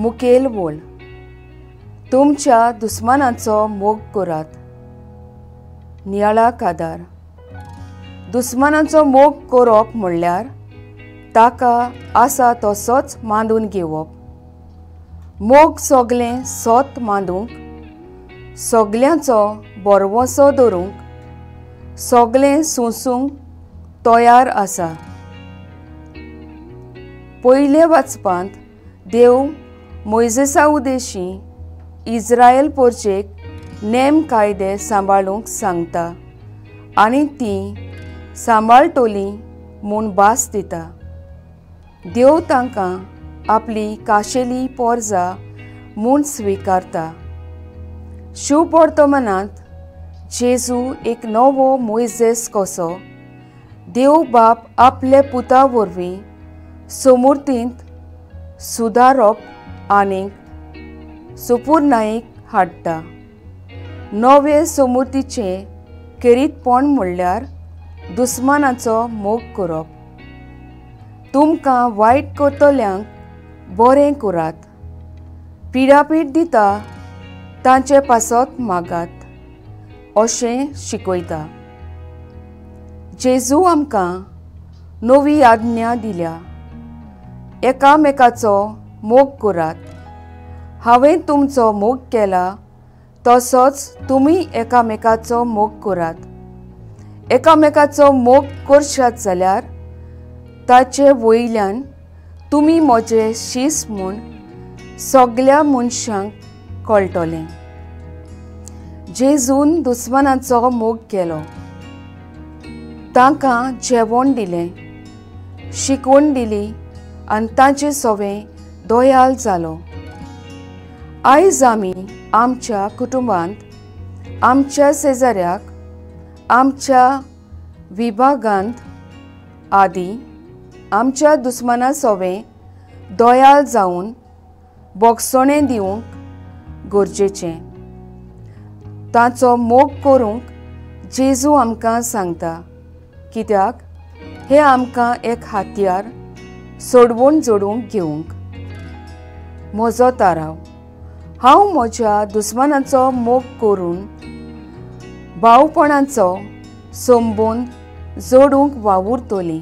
मुखेल बोल, तुमच्या दुस्मानाचो मोग करात. नियाळा कादार. दुस्मानाचो मोग करप म्हणल्यार ताका आसा तसोच मांडून घेवप. मोग सगलें सोत मांडूंक, सगल्यांचो बरवसो धरूंक, सगलें सोंसूंक तयार आसा. पयले वाचपांत देव मोइजेसा उदेशी इस्रायल पोरचेक नेम कायदे सांबाळूंक सांगता आनी ती सांबाळटली म्हूण भास दिता. देव तांकां आपली खाशेली पोरजां म्हूण स्विकारता. शुभ वर्तमानांत जेजू एक नवो मोइजेस कसो देव बाप आपले पुता वरवीं समृद्धींत सुदारप आनीक सुपूर्णायेक हाडटा. नवे समृद्धीचे खेरीतपण म्हणल्यार दुस्मानाचो मोग करप. तुमकां वायट करतल्यांक बरें करात. पिडापीड दिता तांचे पासत मागात, अशें शिकयता. जेजू आमकां नवी आज्ञा दिल्या. एकामेकाचो मोग करात. हांवें तुमचो मोग केला तसोच तुमी एकामेकाचो मोग करात. एकामेकाचो मोग करशात जाल्यार ताचे वयल्यान तुमी म्हजे शीस म्हूण सगल्या मनशांक कळटलें. जेजून दुस्मानाचो मोग केलो. तांकां जेवण दिलें, शिकवण दिली आनी तांचे सवें दोयाल जालो. आयज आमी आमच्या कुटुंबांत, आमच्या शेजाऱ्याक, आमच्या विभागांत आदी आमच्या दुस्माना सवें दोयाल जावन बोगसणें दिवंक गरजेचें. ताचो मोग करूंक जेजू आमकां सांगता, कित्याक हें आमकां एक हातयार सोडवून जोडूंक घेवंक. म्हजो ताराव, हांव म्हज्या दुस्मानाचो मोग करून भावपणाचो संबंद जोडूंक वावुरतलीं.